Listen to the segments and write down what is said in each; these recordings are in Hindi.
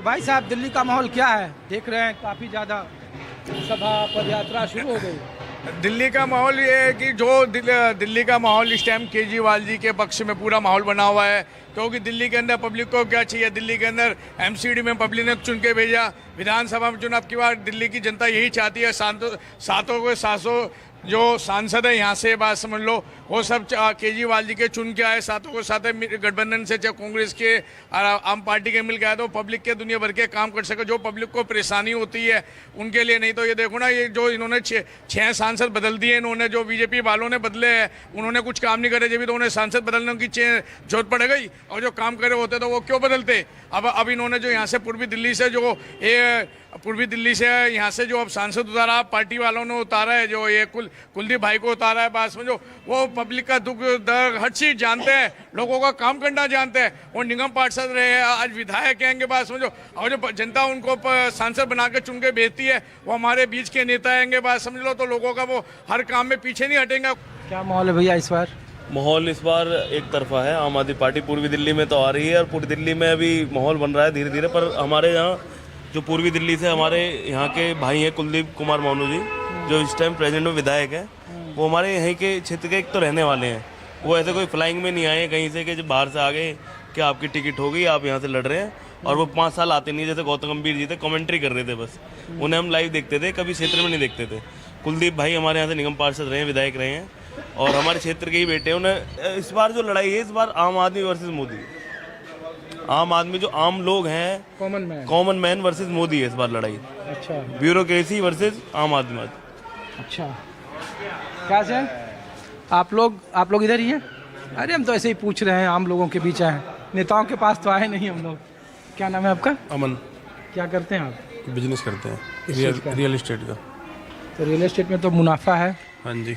भाई साहब, दिल्ली का माहौल क्या है? देख रहे हैं काफ़ी ज़्यादा सभा पद यात्रा शुरू हो गई। दिल्ली का माहौल ये है कि जो दिल्ली का माहौल इस टाइम केजरीवाल जी के पक्ष में पूरा माहौल बना हुआ है, क्योंकि दिल्ली के अंदर पब्लिक को क्या चाहिए? दिल्ली के अंदर एमसीडी में पब्लिक ने चुन के भेजा, विधानसभा में चुनाव की बार दिल्ली की जनता यही चाहती है। सातों के 700 जो सांसद है यहाँ से बात समझ लो, वो सब केजरीवाल जी के चुन के आए, सातों को साथ गठबंधन से, चाहे कांग्रेस के आम पार्टी के मिल के आए, तो पब्लिक के दुनिया भर के काम कर सके, जो पब्लिक को परेशानी होती है उनके लिए। नहीं तो ये देखो ना, ये जो इन्होंने छह सांसद बदल दिए इन्होंने, जो बीजेपी वालों ने बदले हैं, उन्होंने कुछ काम नहीं करे, जब भी तो उन्हें सांसद बदलने की जरूरत पड़ गई। और जो काम करे होते तो वो क्यों बदलते? अब इन्होंने जो यहाँ से पूर्वी दिल्ली से यहाँ से जो अब सांसद उतारा, पार्टी वालों ने उतारा है, जो ये कुलदीप भाई को उतारा है, बात समझो, वो पब्लिक का दुख दर्द हर चीज जानते हैं, लोगों का काम करना जानते हैं। वो निगम पार्षद रहे हैं, आज विधायक कहेंगे, बात समझो, और जो जनता उनको सांसद बना के चुन के भेजती है, वो हमारे बीच के नेता आएंगे, बात समझ लो, तो लोगों का वो हर काम में पीछे नहीं हटेंगे। क्या माहौल है भैया इस बार? माहौल इस बार एक तरफा है। आम आदमी पार्टी पूर्वी दिल्ली में तो आ रही है और पूरी दिल्ली में अभी माहौल बन रहा है धीरे धीरे। पर हमारे यहाँ जो पूर्वी दिल्ली से हमारे यहाँ के भाई हैं कुलदीप कुमार मोनू जी, जो इस टाइम प्रेजेंट में विधायक है, वो हमारे यहीं के क्षेत्र के एक तो रहने वाले हैं। वो ऐसे कोई फ्लाइंग में नहीं आए कहीं से कि जब बाहर से आ गए कि आपकी टिकट हो गई, आप यहाँ से लड़ रहे हैं। और वो 5 साल आते नहीं, जैसे गौतम गंभीर जी थे, कमेंट्री कर रहे थे बस, उन्हें हम लाइव देखते थे, कभी क्षेत्र में नहीं देखते थे। कुलदीप भाई हमारे यहाँ से निगम पार्षद रहे हैं, विधायक रहे हैं और हमारे क्षेत्र के ही बेटे हैं। उन्हें इस बार जो लड़ाई है, इस बार आम आदमी वर्सेस मोदी, आम आदमी जो आम लोग हैं, कॉमन मैन वर्सेस मोदी है इस बार लड़ाई। अच्छा, ब्यूरोक्रेसी वर्सेस आम आदमी। अच्छा, क्या सर आप लोग इधर ही हैं? अरे हम तो ऐसे ही पूछ रहे हैं, आम लोगों के बीच आए, नेताओं के पास तो आए नहीं हम लोग। क्या नाम है आपका? अमन। क्या करते हैं आप? बिजनेस करते हैं, रियल एस्टेट का। तो रियल एस्टेट में तो मुनाफा है। हाँ जी।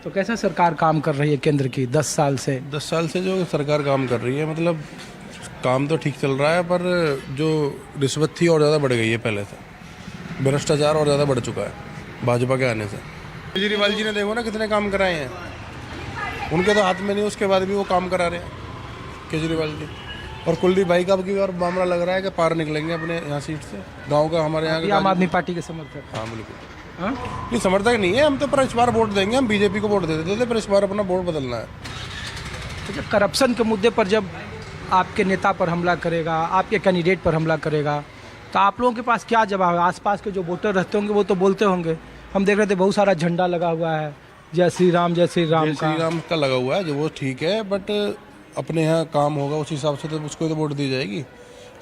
तो कैसा सरकार काम कर रही है केंद्र की 10 साल से? 10 साल से जो सरकार काम कर रही है, मतलब काम तो ठीक चल रहा है, पर जो रिश्वत थी और ज़्यादा बढ़ गई है पहले से, भ्रष्टाचार और ज़्यादा बढ़ चुका है भाजपा के आने से। केजरीवाल जी ने देखो ना कितने काम कराए हैं, उनके तो हाथ में नहीं, उसके बाद भी वो काम करा रहे हैं केजरीवाल जी। और कुलदीप भाई का भी और मामला लग रहा है कि पार निकलेंगे अपने यहाँ सीट से, गाँव का हमारे यहाँ आम आदमी पार्टी के समर्थक। हाँ बिल्कुल। हाँ नहीं, समर्थक नहीं है हम तो, पर इस बार वोट देंगे, हम बीजेपी को वोट दे देते थे, पर इस बार अपना वोट बदलना है। तो जब करप्शन के मुद्दे पर जब आपके नेता पर हमला करेगा, आपके कैंडिडेट पर हमला करेगा, तो आप लोगों के पास क्या जवाब है? आसपास के जो वोटर रहते होंगे वो तो बोलते होंगे, हम देख रहे थे बहुत सारा झंडा लगा हुआ है, जय श्री राम का लगा हुआ है, जो वो ठीक है, बट अपने यहाँ काम होगा उस हिसाब से तो उसको तो वोट दी जाएगी।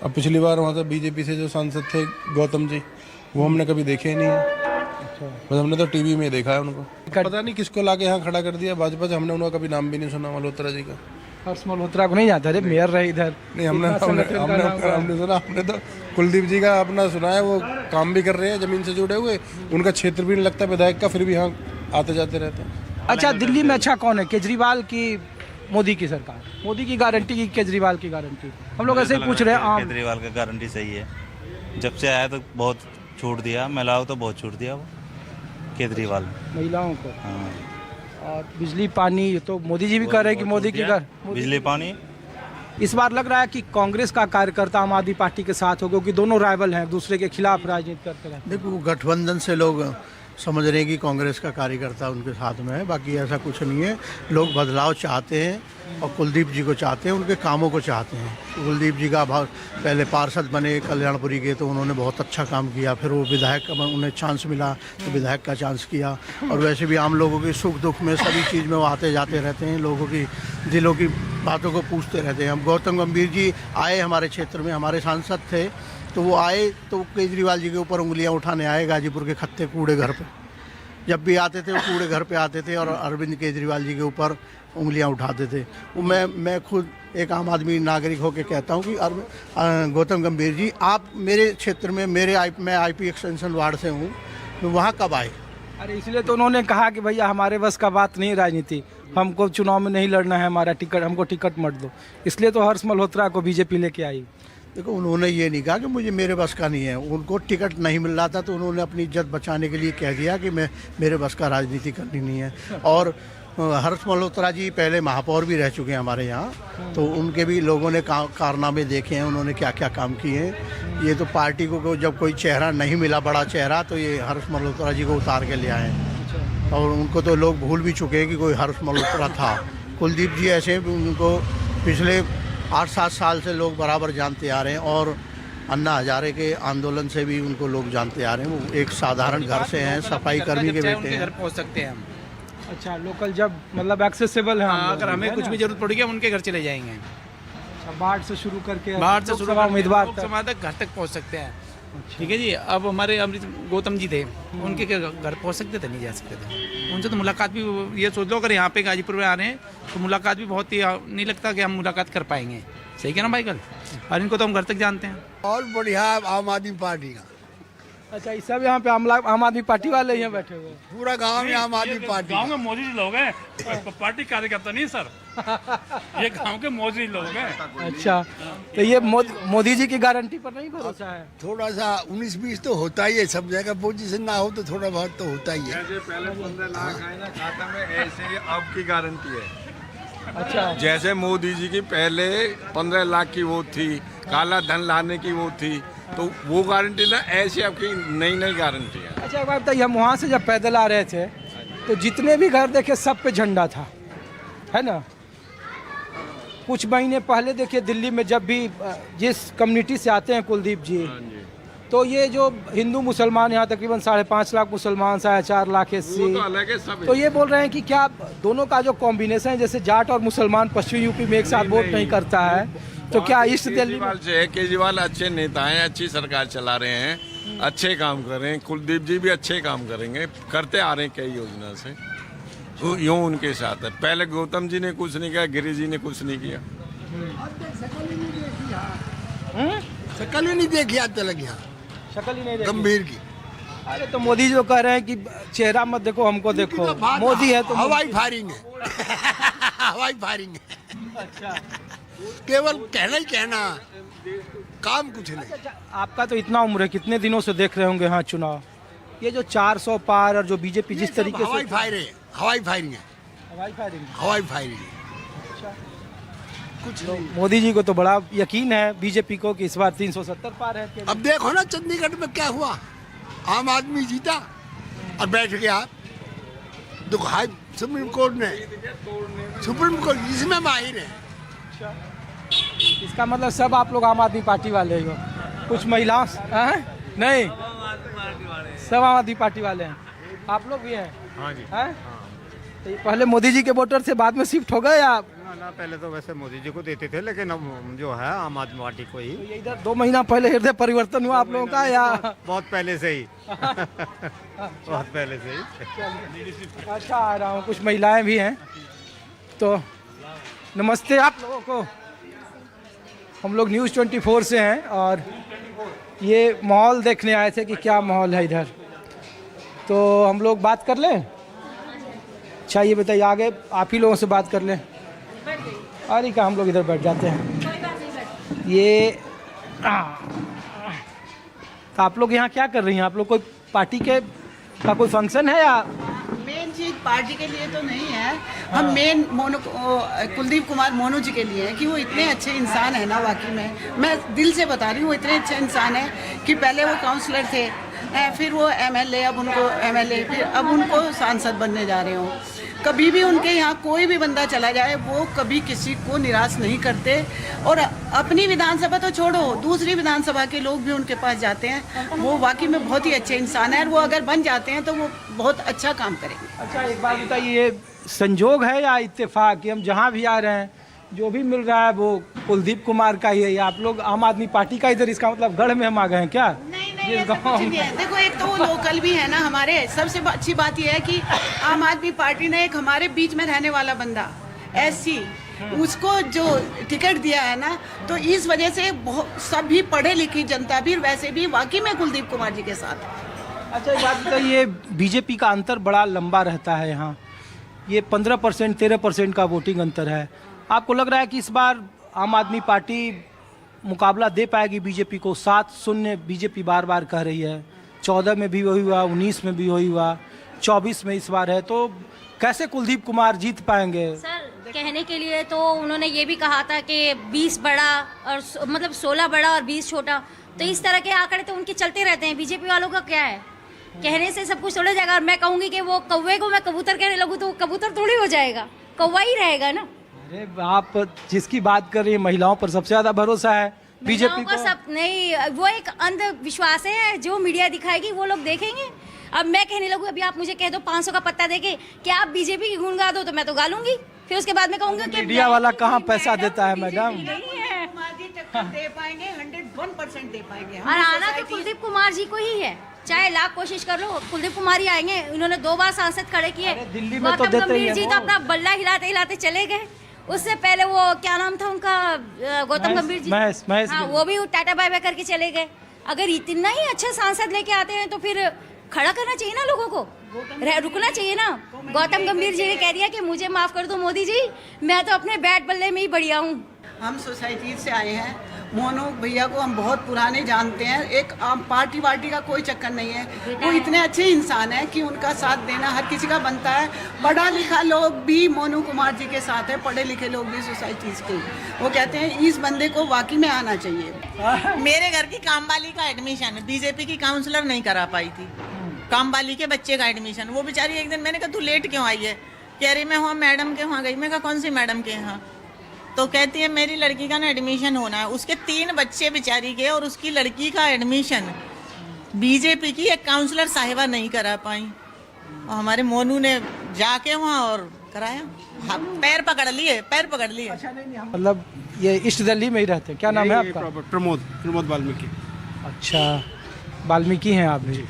अब पिछली बार वहाँ से बीजेपी से जो सांसद थे गौतम जी, वो हमने कभी देखे ही नहीं है। बस हमने तो टीवी में देखा है उनको, पता नहीं किसको लाके यहाँ खड़ा कर दिया भाजपा से, हमने उनका कभी नाम भी नहीं सुना मल्होत्रा जी का। हर्ष मल्होत्रा को नहीं जाता? अरे मेयर रहे इधर। नहीं, हमने सुना, हमने तो कुलदीप जी का अपना सुना है, वो काम भी कर रहे हैं, जमीन से जुड़े हुए, उनका क्षेत्र भी नहीं लगता विधायक का, फिर भी यहाँ आते जाते रहते हैं। अच्छा, दिल्ली में अच्छा कौन है, केजरीवाल की मोदी की सरकार? मोदी की गारंटी की केजरीवाल की गारंटी? हम लोग ऐसे ही पूछ रहे हैं। केजरीवाल का गारंटी सही है, जब से आया तो बहुत छूट दिया, महिलाओं को तो बहुत छूट दिया वो केजरीवाल, महिलाओं को। हाँ। और बिजली पानी तो मोदी जी भी कह रहे हैं कि मोदी की बिजली पानी। इस बार लग रहा है कि कांग्रेस का कार्यकर्ता आम आदमी पार्टी के साथ हो, क्योंकि दोनों राइवल हैं, दूसरे के खिलाफ राजनीति करते हैं। देखो, गठबंधन से लोग समझ रहे हैं कि कांग्रेस का कार्यकर्ता उनके साथ में है, बाकी ऐसा कुछ नहीं है। लोग बदलाव चाहते हैं और कुलदीप जी को चाहते हैं, उनके कामों को चाहते हैं। कुलदीप जी का पहले पार्षद बने कल्याणपुरी के, तो उन्होंने बहुत अच्छा काम किया, फिर वो विधायक का उन्हें चांस मिला तो विधायक का चांस किया। और वैसे भी आम लोगों के सुख दुख में सभी चीज़ में वो आते जाते रहते हैं, लोगों की दिलों की बातों को पूछते रहते हैं। हम गौतम गंभीर जी आए हमारे क्षेत्र में, हमारे सांसद थे, तो वो आए तो केजरीवाल जी के ऊपर उंगलियां उठाने आए, गाजीपुर के खत्ते कूड़े घर पे जब भी आते थे वो कूड़े घर पे आते थे और अरविंद केजरीवाल जी के ऊपर उंगलियां उठाते थे। वो मैं खुद एक आम आदमी नागरिक होकर कहता हूं कि गौतम गंभीर जी, आप मेरे क्षेत्र में, मैं आईपी एक्सटेंशन वार्ड से हूं, तो वहाँ कब आए? अरे इसलिए तो उन्होंने कहा कि भैया हमारे बस का बात नहीं राजनीति, हमको चुनाव में नहीं लड़ना है, हमारा टिकट, हमको टिकट मत दो। इसलिए तो हर्ष मल्होत्रा को बीजेपी लेके आई। देखो, उन्होंने ये नहीं कहा कि मुझे मेरे बस का नहीं है, उनको टिकट नहीं मिल रहा था, तो उन्होंने अपनी इज्जत बचाने के लिए कह दिया कि मेरे बस का राजनीति करनी नहीं है। और हर्ष मल्होत्रा जी पहले महापौर भी रह चुके हैं हमारे यहाँ, तो उनके भी लोगों ने कारनामे देखे हैं, उन्होंने क्या क्या काम किए हैं। ये तो पार्टी को जब कोई चेहरा नहीं मिला, बड़ा चेहरा, तो ये हर्ष मल्होत्रा जी को उतार के ले आए हैं। और उनको तो लोग भूल भी चुके हैं कि कोई हर्ष मल्होत्रा था। कुलदीप जी ऐसे उनको पिछले 8-7 साल से लोग बराबर जानते आ रहे हैं, और अन्ना हजारे के आंदोलन से भी उनको लोग जानते आ रहे हैं। वो एक साधारण घर से हैं, सफाई कर्मी के बेटे हैं। घर पहुंच सकते हैं हम। अच्छा, लोकल जब मतलब एक्सेसिबल है हम लोग, अगर हमें कुछ भी जरूरत पड़ेगी हम उनके घर चले जाएंगे। अच्छा, बाढ़ से शुरू करके बाहर से शुरू उम्मीदवार तक। लोकसभा तक घर तक पहुंच सकते हैं। ठीक है जी। अब हमारे अमृत गौतम जी थे, उनके घर पहुंच सकते थे, नहीं जा सकते थे। उनसे तो मुलाकात भी, ये सोच लो अगर यहाँ पे गाजीपुर में आ रहे हैं तो मुलाकात भी बहुत ही नहीं लगता कि हम मुलाकात कर पाएंगे। सही क्या ना भाई? कल और इनको तो हम घर तक जानते हैं। और बढ़िया आम आदमी पार्टी का। अच्छा, इस सब यहाँ पे आम आदमी पार्टी वाले यहाँ बैठे हुए हैं। पूरा गांव में आम आदमी पार्टी। गांव में मोदी जी लोग हैं, पार्टी कार्यकर्ता नहीं सर। ये गांव के मोदी लोग हैं। अच्छा, तो ये मोदी जी की गारंटी पर नहीं भरोसा है? थोड़ा सा 19-20 तो होता ही है, सब जगह पोजीशन ना हो तो थोड़ा बहुत तो होता ही है। जैसे पहले 15 लाख आए ना खाता में, ऐसे अब की गारंटी है। अच्छा, जैसे मोदी जी की पहले 15 लाख की वो थी, काला धन लाने की वो थी, तो वो गारंटी ना, ऐसी आपकी नई नई गारंटी है। अच्छा, एक बात बताइए, हम वहाँ से जब पैदल आ रहे थे तो जितने भी घर देखे सब पे झंडा था, है ना? कुछ महीने पहले देखिए दिल्ली में जब भी जिस कम्युनिटी से आते हैं कुलदीप जी, तो ये जो हिंदू मुसलमान यहाँ तकरीबन 5.5 लाख मुसलमान, 4.5 लाख एससी, तो ये बोल रहे हैं कि क्या दोनों का जो कॉम्बिनेशन है, जैसे जाट और मुसलमान पश्चिमी यूपी में एक साथ वोट नहीं करता है, तो क्या ईस्ट दिल्ली से केजरीवाल अच्छे नेता हैं, अच्छी सरकार चला रहे हैं, अच्छे काम कर रहे हैं। कुलदीप जी भी अच्छे काम करेंगे, करते आ रहे हैं कई योजना से, यूँ उनके साथ है। पहले गौतम जी ने कुछ नहीं किया, गिरी जी ने कुछ नहीं किया। शक्ल ही नहीं देखी आज तक यहाँ, शक्ल ही नहीं देखी। गंभीर की। अरे तो मोदी जी तो कह रहे हैं कि चेहरा मत देखो, हमको देखो, मोदी है तो हवाई फायरिंग है। हवाई फायरिंग है। अच्छा, केवल कहना ही कहना, काम कुछ नहीं। अच्छा, आपका तो इतना उम्र है, कितने दिनों से देख रहे होंगे हाँ चुनाव? ये जो 400 पार और जो बीजेपी जिस तरीके से हवाई फायरिंग है, हवाई फायरिंग है, हवाई फायरिंग, हवाई फायरिंग है। कुछ नहीं। मोदी जी को तो बड़ा यकीन है बीजेपी को कि इस बार 370 पार है। अब देखो ना चंडीगढ़ में क्या हुआ, आम आदमी जीता और बैठ गया दुखाई सुप्रीम कोर्ट ने, सुप्रीम कोर्ट इसमें माहिर है। इसका मतलब सब आप लोग आम आदमी पार्टी वाले हो? कुछ महिला नहीं, सब आम आदमी पार्टी वाले हैं। आप लोग भी हैं? हाँ जी। हैं? तो पहले मोदी जी के वोटर से बाद में शिफ्ट हो गए या? ना पहले तो वैसे मोदी जी को देते थे, लेकिन अब जो है आम आदमी पार्टी को ही। तो ये इधर 2 महीना पहले हृदय परिवर्तन हुआ आप लोगों का या? बहुत पहले से ही। बहुत पहले से ही। अच्छा, आ रहा हूँ, कुछ महिलाएं भी हैं। तो नमस्ते आप लोगों को। हम लोग न्यूज़ 24 से हैं और ये माहौल देखने आए थे कि क्या माहौल है इधर, तो हम लोग बात कर लें। अच्छा, ये बताइए, आगे आप ही लोगों से बात कर लें। अरे क्या, हम लोग इधर बैठ जाते हैं। ये तो आप लोग यहाँ क्या कर रही हैं? आप लोग कोई पार्टी का कोई फंक्शन है या? मेन चीज पार्टी के लिए तो नहीं है, हम मेन कुलदीप कुमार मोनू जी के लिए है कि वो इतने अच्छे इंसान है ना, वाकई में मैं दिल से बता रही हूँ, इतने अच्छे इंसान है कि पहले वो काउंसलर थे, फिर वो एमएलए, अब उनको एमएलए, फिर अब उनको सांसद बनने जा रहे हो। कभी भी उनके यहाँ कोई भी बंदा चला जाए वो कभी किसी को निराश नहीं करते, और अपनी विधानसभा तो छोड़ो, दूसरी विधानसभा के लोग भी उनके पास जाते हैं। वो वाकई में बहुत ही अच्छे इंसान है, और वो अगर बन जाते हैं तो वो बहुत अच्छा काम करेंगे। अच्छा, एक बात बताइए, ये संजोग है या इत्तेफाक कि हम जहाँ भी आ रहे हैं जो भी मिल रहा है वो कुलदीप कुमार का ही है, या आप लोग आम आदमी पार्टी का इधर, इसका मतलब गढ़ में हम आ गए हैं क्या? नहीं, ऐसा कुछ नहीं है। देखो, एक तो वो लोकल भी है ना हमारे। सबसे अच्छी बात यह है कि आम आदमी पार्टी ने एक हमारे बीच में रहने वाला बंदा एससी, उसको जो टिकट दिया है ना, तो इस वजह से सभी पढ़े लिखी जनता भी वैसे भी वाकई में कुलदीप कुमार जी के साथ। अच्छा, एक बात बताइए, बीजेपी का अंतर बड़ा लंबा रहता है यहाँ, ये 15% 13% का वोटिंग अंतर है। आपको लग रहा है कि इस बार आम आदमी पार्टी मुकाबला दे पाएगी बीजेपी को? 7-0 बीजेपी बार बार कह रही है, 14 में भी वही हुआ, 19 में भी वही हुआ, 2024 में इस बार है, तो कैसे कुलदीप कुमार जीत पाएंगे? सर कहने के लिए तो उन्होंने ये भी कहा था कि 20 बड़ा और मतलब 16 बड़ा और 20 छोटा, तो इस तरह के आंकड़े तो उनके चलते रहते हैं। बीजेपी वालों का क्या है, कहने से सब कुछ थोड़ा जाएगा। और मैं कहूंगी कि वो कौवे को मैं कबूतर कहने लगूँ तो कबूतर थोड़ी हो जाएगा, कौवा ही रहेगा ना। अरे आप जिसकी बात कर रही है, महिलाओं पर सबसे ज्यादा भरोसा है बीजेपी का को। सब नहीं, वो एक अंधविश्वास है जो मीडिया दिखाएगी वो लोग देखेंगे। अब मैं कहने लगूँ, अभी आप मुझे कह दो 500 का पत्ता देके कि आप बीजेपी की गुण गा दो, तो मैं तो गा लूंगी। फिर उसके बाद में कहूंगी कि मीडिया वाला कहाँ पैसा देता है मैडम? दे पाएंगे, 101% दे पाएंगे। और आना तो कुलदीप कुमार जी को ही है, चाहे लाख कोशिश कर लो, कुलदीप कुमार ही आएंगे। उन्होंने 2 बार सांसद खड़े किए। दिल्ली में तो गौतम देते ही गंभीर हैं जी वो। तो अपना बल्ला हिलाते हिलाते चले गए। उससे पहले वो क्या नाम था उनका, गौतम गंभीर जी, महेश हाँ, वो भी टाटा बाय बाय करके चले गए। अगर इतना ही अच्छा सांसद लेके आते हैं तो फिर खड़ा करना चाहिए ना लोगों को, रुकना चाहिए ना। गौतम गंभीर जी ने कह दिया कि मुझे माफ कर दो मोदी जी, मैं तो अपने बैट बल्ले में ही बढ़िया हूँ। हम सोसाइटी से आए हैं। मोनू भैया को हम बहुत पुराने जानते हैं। एक पार्टी का कोई चक्कर नहीं है। वो इतने अच्छे इंसान है कि उनका साथ देना हर किसी का बनता है। पढ़ा लिखा लोग भी मोनू कुमार जी के साथ है, पढ़े लिखे लोग भी सोसाइटीज के। वो कहते हैं इस बंदे को वाकई में आना चाहिए। मेरे घर की कामवाली का एडमिशन बीजेपी की काउंसलर नहीं करा पाई थी। कामवाली के बच्चे का एडमिशन, वो बेचारी एक दिन मैंने कहा तू लेट क्यों आई है, कह रही मैं वहाँ मैडम के वहाँ गई। मैं कहा कौन सी मैडम के यहाँ, तो कहती है मेरी लड़की का ना एडमिशन होना है। उसके 3 बच्चे बेचारी के और उसकी लड़की का एडमिशन बीजेपी की एक काउंसलर साहिबा नहीं करा पाई, और हमारे मोनू ने जाके वहाँ और कराया। हाँ, पैर पकड़ लिए। मतलब ये ईस्ट दिल्ली में ही रहते हैं, क्या नाम है आपका? प्रमोद वाल्मीकि। अच्छा, वाल्मीकि हैं आप भी?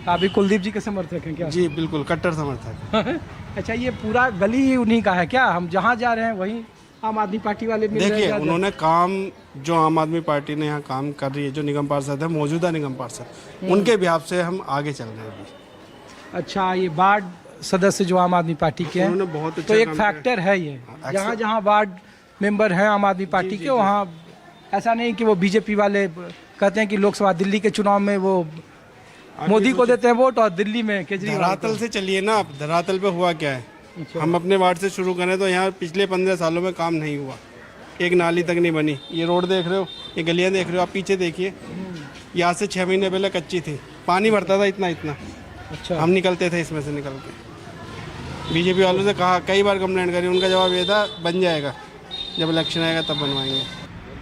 आप भी कुलदीप जी के समर्थक हैं क्या? जी बिल्कुल, कट्टर समर्थक। अच्छा, ये पूरा गली ही उन्हीं का है क्या? हम जहाँ जा रहे हैं वहीं आम आदमी पार्टी वाले मिल रहे हैं? देखिए उन्होंने काम, जो आम आदमी पार्टी ने यहाँ काम कर रही है, जो निगम पार्षद है, मौजूदा निगम पार्षद, उनके बिहाफ से हम आगे चल रहे हैं अभी। अच्छा, ये वार्ड सदस्य जो आम आदमी पार्टी के हैं, उन्होंने बहुत अच्छा तो एक काम फैक्टर है ये। जहाँ जहाँ वार्ड मेंबर हैं आम आदमी पार्टी के, वहाँ ऐसा नहीं कि वो बीजेपी वाले कहते हैं कि लोकसभा दिल्ली के चुनाव में वो मोदी को देते हैं वोट और दिल्ली में केजरीवाल। धरातल से चलिए ना आप, धरातल पे हुआ क्या है। हम अपने वार्ड से शुरू करें तो यहाँ पिछले 15 सालों में काम नहीं हुआ, एक नाली तक नहीं बनी। ये रोड देख रहे हो, ये गलियाँ देख रहे हो, आप पीछे देखिए, यहाँ से 6 महीने पहले कच्ची थी, पानी भरता था इतना। अच्छा, हम निकलते थे इसमें से निकल के। बीजेपी वालों से कहा, कई बार कंप्लेंट करी, उनका जवाब ये था बन जाएगा, जब इलेक्शन आएगा तब बनवाएंगे।